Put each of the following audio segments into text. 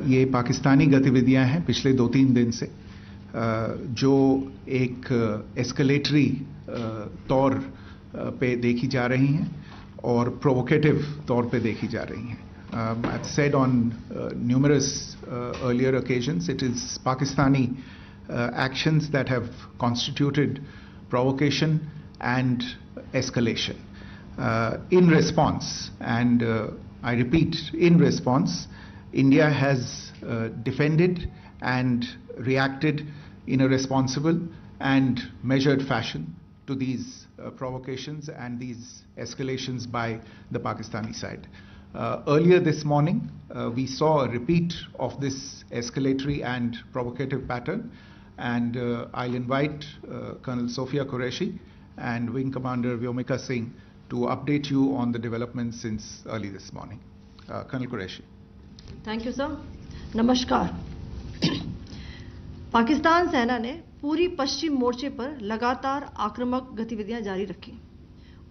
ये पाकिस्तानी गतिविधियां हैं पिछले 2-3 दिन से, जो एक एस्केलेटरी तौर पे देखी जा रही हैं और प्रोवोकेटिव तौर पे देखी जा रही हैं. I've said on numerous earlier occasions, it is Pakistani actions that have constituted provocation and escalation. In response, and I repeat, in response, India has defended and reacted in a responsible and measured fashion to these provocations and these escalations by the Pakistani side. Earlier this morning, we saw a repeat of this escalatory and provocative pattern, and I'll invite Colonel Sophia Qureshi and Wing Commander Vyomika Singh to update you on the developments since early this morning. Colonel Qureshi. Thank you sir. नमस्कार. पाकिस्तान सेना ने पूरी पश्चिम मोर्चे पर लगातार आक्रामक गतिविधियां जारी रखी.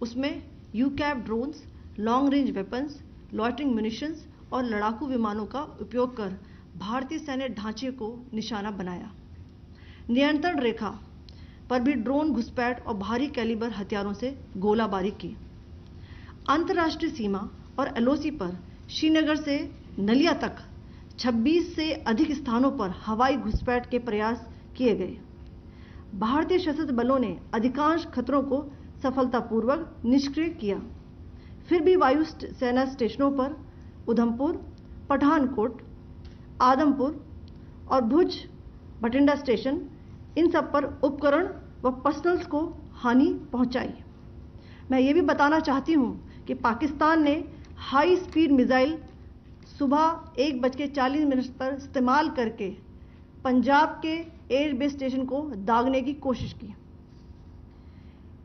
उसमें यूकैप drones, long range weapons, loitering munitions और लड़ाकू विमानों का उपयोग कर भारतीय सैन्य ढांचे को निशाना बनाया. नियंत्रण रेखा पर भी ड्रोन घुसपैठ और भारी कैलिबर हथियारों से गोलाबारी की. अंतर्राष्ट्रीय सीमा और एलओसी पर श्रीनगर से नलिया तक 26 से अधिक स्थानों पर हवाई घुसपैठ के प्रयास किए गए. भारतीय सशस्त्र बलों ने अधिकांश खतरों को सफलतापूर्वक निष्क्रिय किया. फिर भी वायु सेना स्टेशनों पर उधमपुर, पठानकोट, आदमपुर और भुज बठिंडा स्टेशन, इन सब पर उपकरण व पर्सनल्स को हानि पहुंचाई. मैं ये भी बताना चाहती हूं कि पाकिस्तान ने हाई स्पीड मिसाइल सुबह 1:40 पर इस्तेमाल करके पंजाब के एयरबेस स्टेशन को दागने की कोशिश की.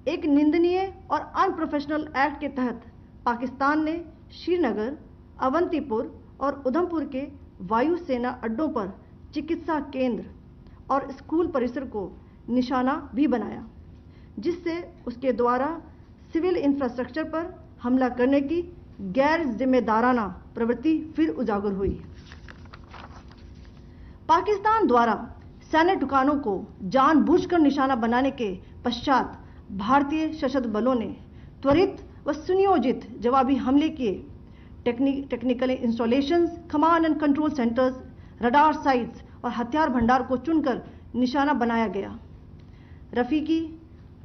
एक निंदनीय और अनप्रोफेशनल एक्ट के तहत पाकिस्तान ने श्रीनगर, अवंतीपुर और उधमपुर के वायु सेना अड्डों पर चिकित्सा केंद्र और स्कूल परिसर को निशाना भी बनाया, जिससे उसके द्वारा सिविल इंफ्रास्ट्रक्चर पर हमला करने की गैर जिम्मेदाराना प्रवृत्ति फिर उजागर हुई. पाकिस्तान द्वारा सैन्य ठिकानों को जानबूझकर निशाना बनाने के पश्चात भारतीय सशस्त्र बलों ने त्वरित व सुनियोजित जवाबी हमले किए. Technical installations, command and control centres, radar sites और हथियार भंडार को चुनकर निशाना बनाया गया. रफीकी,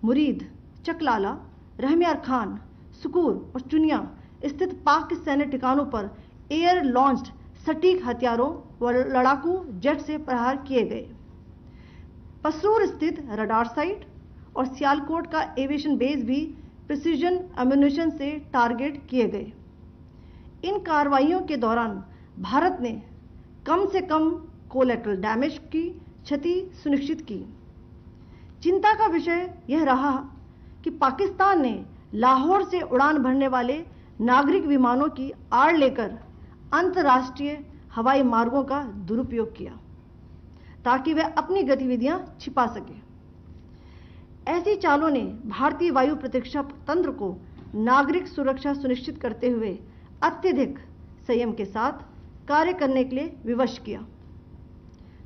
मुरीद, चकलाला, रहमियार खान, सुकूर और चुनिया स्थित पाक के सैन्य ठिकानों पर एयर लॉन्च्ड सटीक हथियारों व लड़ाकू जेट से प्रहार किए गए. पसरूर स्थित रडार साइट और सियालकोट का एविएशन बेस भी प्रिसीजन एम्यूनिशन से टारगेट किए गए. इन कार्रवाइयों के दौरान भारत ने कम से कम कोलैटरल डैमेज की क्षति सुनिश्चित की. चिंता का विषय यह रहा कि पाकिस्तान ने लाहौर से उड़ान भरने वाले नागरिक विमानों की आड़ लेकर अंतर्राष्ट्रीय हवाई मार्गों का दुरुपयोग किया ताकि वह अपनी गतिविधियां छिपा सके. ऐसी चालों ने भारतीय वायु प्रतिरक्षा तंत्र को नागरिक सुरक्षा सुनिश्चित करते हुए अत्यधिक संयम के साथ कार्य करने के लिए विवश किया.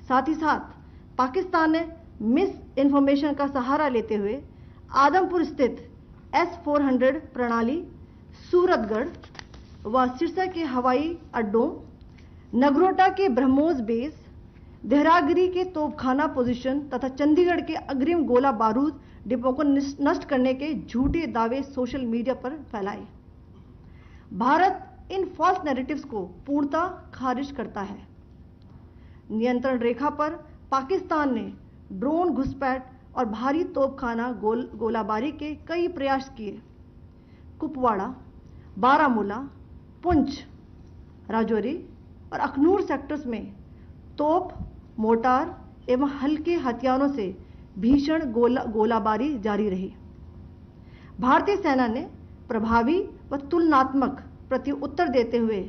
साथ ही साथ पाकिस्तान ने मिस इन्फॉर्मेशन का सहारा लेते हुए आदमपुर स्थित S-400 प्रणाली, सूरतगढ़ व सिरसा के हवाई अड्डों, नगरोटा के ब्रह्मोस बेस, देहरागिरी के तोपखाना पोजीशन तथा चंडीगढ़ के अग्रिम गोला बारूद डिपो को नष्ट करने के झूठे दावे सोशल मीडिया पर फैलाए. भारत इन फॉल्स नैरेटिव्स को पूर्णतः खारिज करता है. नियंत्रण रेखा पर पाकिस्तान ने ड्रोन घुसपैठ और भारी तोपखाना गोलाबारी के कई प्रयास किए. कुपवाड़ा, बारामूला, पुंछ, राजौरी और अखनूर सेक्टर्स में तोप, मोर्टार एवं हल्के हथियारों से भीषण गोलाबारी जारी रही. भारतीय सेना ने प्रभावी व तुलनात्मक प्रत्युत्तर देते हुए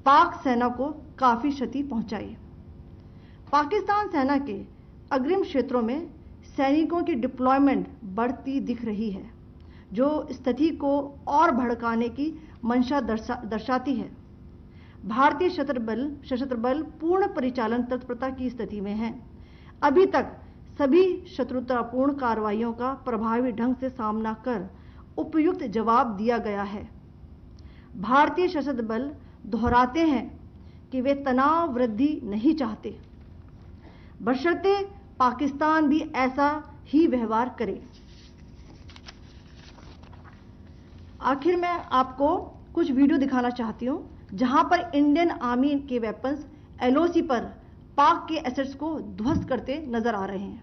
पाक सेना को काफी क्षति पहुंचाई. पाकिस्तान सेना के अग्रिम क्षेत्रों में सैनिकों की डिप्लॉयमेंट बढ़ती दिख रही है, जो स्थिति को और भड़काने की मंशा दर्शाती है. भारतीय सशस्त्र बल पूर्ण परिचालन तत्परता की स्थिति में हैं। अभी तक सभी शत्रुतापूर्ण कार्रवाइयों का प्रभावी ढंग से सामना कर उपयुक्त जवाब दिया गया है। भारतीय सशस्त्र बल दोहराते हैं कि वे तनाव वृद्धि नहीं चाहते, बशर्ते पाकिस्तान भी ऐसा ही व्यवहार करे। आखिर मैं आपको कुछ वीडियो दिखाना चाहती हूं जहां पर इंडियन आर्मी के वेपन्स एलओसी पर पाक के एसेट्स को ध्वस्त करते नजर आ रहे हैं।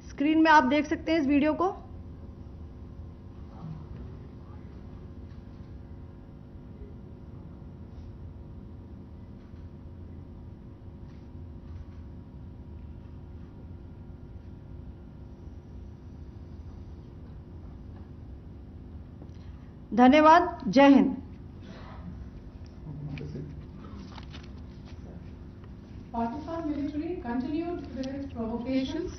स्क्रीन में आप देख सकते हैं इस वीडियो को। धन्यवाद। जय Hind. Pakistan military continued with its provocations,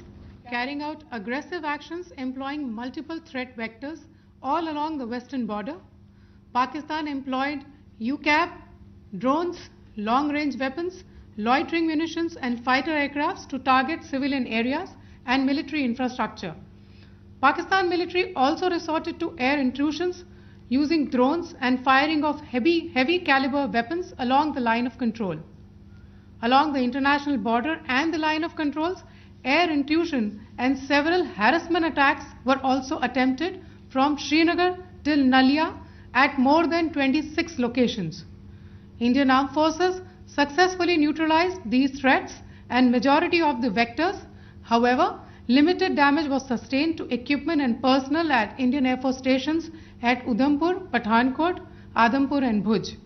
carrying out aggressive actions employing multiple threat vectors all along the western border. Pakistan employed UCAV, drones, long-range weapons, loitering munitions and fighter aircrafts to target civilian areas and military infrastructure. Pakistan military also resorted to air intrusions using drones and firing of heavy caliber weapons along the line of control. Along the international border and the line of controls, air intrusion and several harassment attacks were also attempted from Srinagar till Nalia at more than 26 locations. Indian Armed Forces successfully neutralized these threats and majority of the vectors. However, limited damage was sustained to equipment and personnel at Indian Air Force stations at Udhampur, Pathankot, Adampur and Bhuj.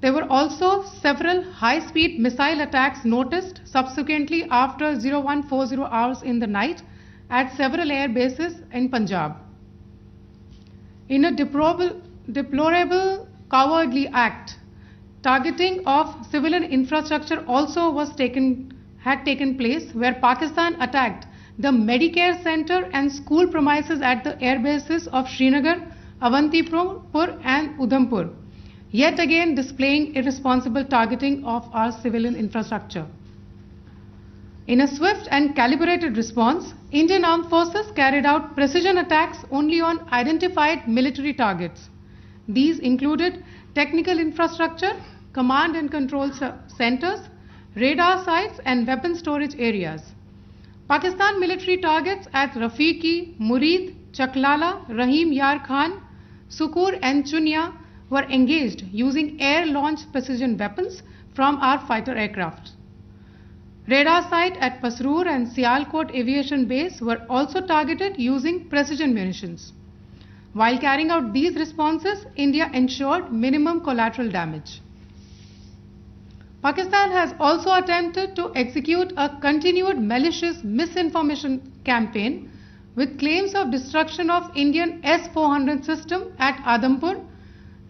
There were also several high-speed missile attacks noticed subsequently after 0140 hours in the night at several air bases in Punjab. In a deplorable cowardly act, targeting of civilian infrastructure also had taken place, where Pakistan attacked the Medicare Center and school premises at the air bases of Srinagar, Avantipur and Udhampur, yet again displaying irresponsible targeting of our civilian infrastructure. In a swift and calibrated response, Indian Armed Forces carried out precision attacks only on identified military targets. These included technical infrastructure, command and control centers, radar sites and weapon storage areas. Pakistan military targets at Rafiqi, Murid, Chaklala, Rahim Yar Khan, Sukur and Chunya were engaged using air-launched precision weapons from our fighter aircraft. Radar site at Pasroor and Sialkot Aviation Base were also targeted using precision munitions. While carrying out these responses, India ensured minimum collateral damage. Pakistan has also attempted to execute a continued malicious misinformation campaign with claims of destruction of Indian S-400 system at Adampur,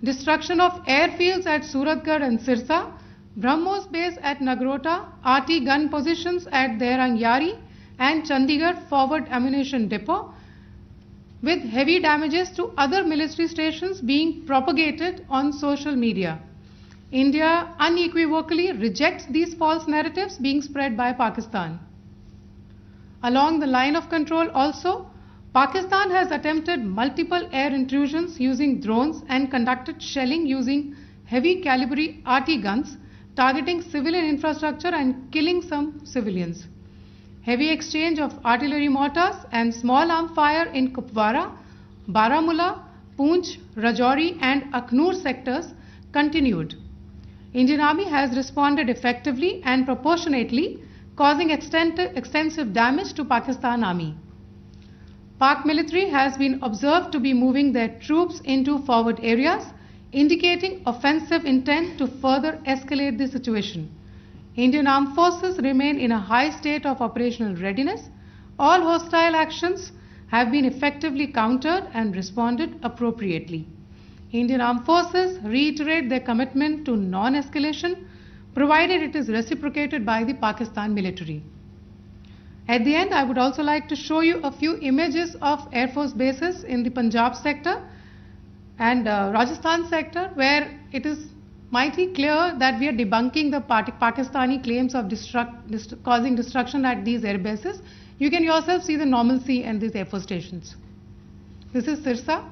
destruction of airfields at Suratgarh and Sirsa, BrahMos base at Nagrota, RT gun positions at Derang Yari and Chandigarh forward ammunition depot, with heavy damages to other military stations being propagated on social media. India unequivocally rejects these false narratives being spread by Pakistan. Along the line of control also, Pakistan has attempted multiple air intrusions using drones and conducted shelling using heavy caliber RT guns, targeting civilian infrastructure and killing some civilians. Heavy exchange of artillery mortars and small arm fire in Kupwara, Baramulla, Poonch, Rajouri and Akhnur sectors continued. Indian Army has responded effectively and proportionately, causing extensive damage to Pakistan Army. Pak military has been observed to be moving their troops into forward areas, indicating offensive intent to further escalate the situation. Indian Armed Forces remain in a high state of operational readiness. All hostile actions have been effectively countered and responded appropriately. Indian Armed Forces reiterate their commitment to non-escalation, provided it is reciprocated by the Pakistan military. At the end, I would also like to show you a few images of Air Force bases in the Punjab sector and Rajasthan sector, where it is mighty clear that we are debunking the Pakistani claims of causing destruction at these air bases. You can yourself see the normalcy in these Air Force stations. This is Sirsa,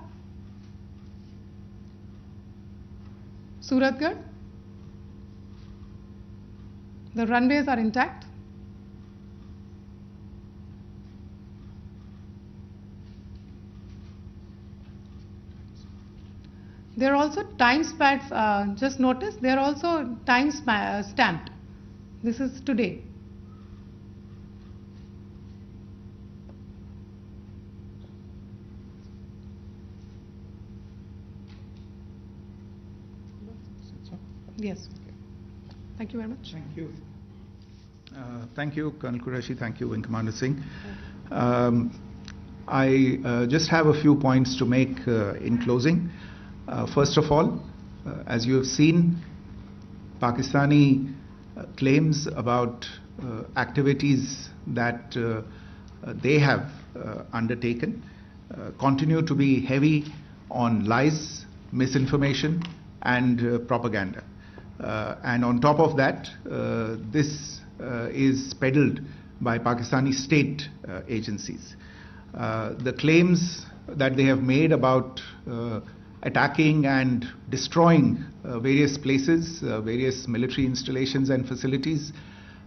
Suratgarh. The runways are intact. There are also time stamps, just notice, they are also time stamped. This is today. Yes. Thank you very much. Thank you. Thank you, Colonel Qureshi. Thank you, Wing Commander Singh. I just have a few points to make in closing. First of all, as you have seen, Pakistani claims about activities that they have undertaken continue to be heavy on lies, misinformation, and propaganda. And on top of that, this is peddled by Pakistani state agencies. The claims that they have made about attacking and destroying various places, various military installations and facilities,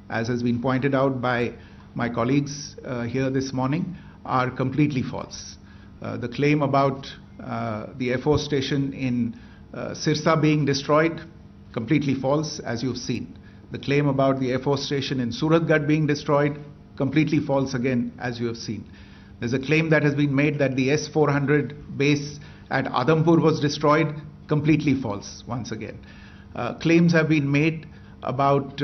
as has been pointed out by my colleagues here this morning, are completely false. The claim about the Air Force station in Sirsa being destroyed, completely false, as you've seen. The claim about the Air Force station in Suratgarh being destroyed, completely false again, as you have seen. There's a claim that has been made that the S-400 base at Adampur was destroyed, completely false once again. Claims have been made about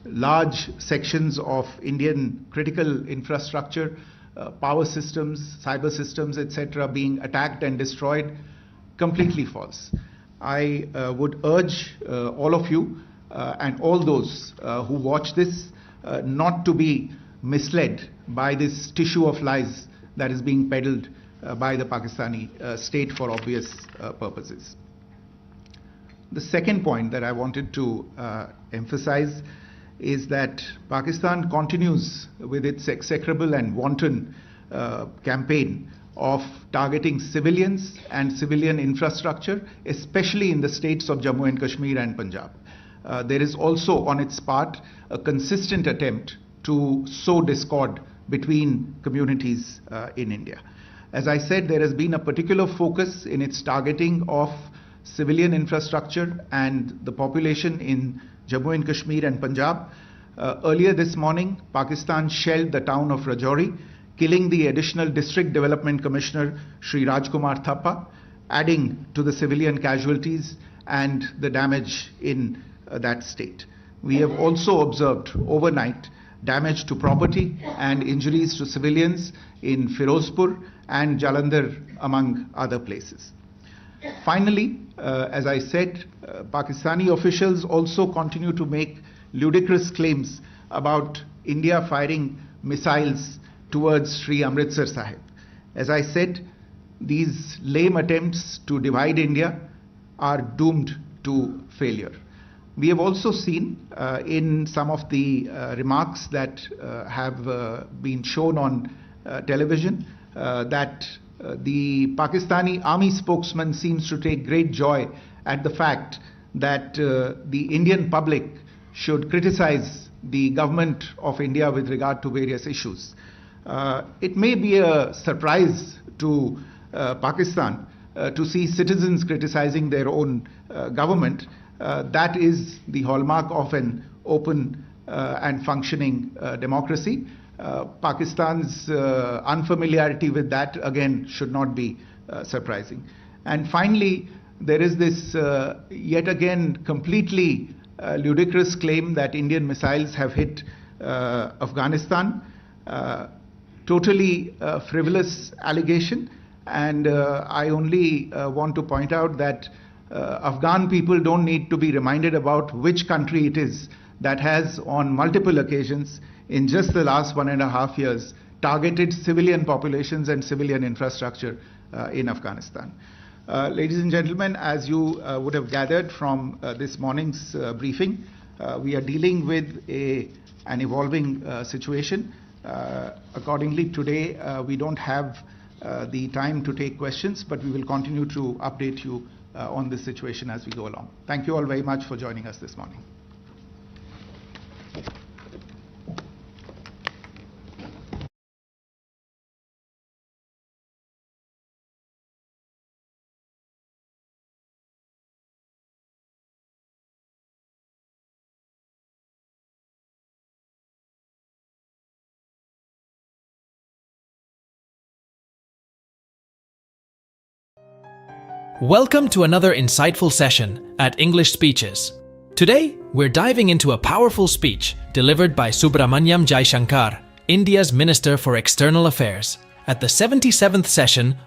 large sections of Indian critical infrastructure, power systems, cyber systems, etc. being attacked and destroyed, completely false. I would urge all of you and all those who watch this not to be misled by this tissue of lies that is being peddled by the Pakistani state for obvious purposes. The second point that I wanted to emphasize is that Pakistan continues with its execrable and wanton campaign of targeting civilians and civilian infrastructure, especially in the states of Jammu and Kashmir and Punjab. There is also on its part a consistent attempt to sow discord between communities in India. As I said, there has been a particular focus in its targeting of civilian infrastructure and the population in Jammu and Kashmir and Punjab. Earlier this morning, Pakistan shelled the town of Rajouri, killing the additional District Development Commissioner, Shri Rajkumar Thappa, adding to the civilian casualties and the damage in that state. We have also observed overnight damage to property and injuries to civilians in Firozpur and Jalandhar, among other places. Finally, as I said, Pakistani officials also continue to make ludicrous claims about India firing missiles towards Sri Amritsar Sahib. As I said, these lame attempts to divide India are doomed to failure. We have also seen in some of the remarks that have been shown on television that the Pakistani army spokesman seems to take great joy at the fact that the Indian public should criticize the government of India with regard to various issues. It may be a surprise to Pakistan to see citizens criticizing their own government. That is the hallmark of an open and functioning democracy. Pakistan's unfamiliarity with that, again, should not be surprising. And finally, there is this yet again completely ludicrous claim that Indian missiles have hit Afghanistan. Totally frivolous allegation. And I only want to point out that Afghan people don't need to be reminded about which country it is that has on multiple occasions in just the last 1.5 years targeted civilian populations and civilian infrastructure in Afghanistan. Ladies and gentlemen, as you would have gathered from this morning's briefing, we are dealing with an evolving situation. Accordingly, today we don't have the time to take questions, but we will continue to update you on this situation as we go along. Thank you all very much for joining us this morning. Welcome to another insightful session at English Speeches. Today, we're diving into a powerful speech delivered by Subramanyam Jaishankar, India's Minister for External Affairs, at the 77th session of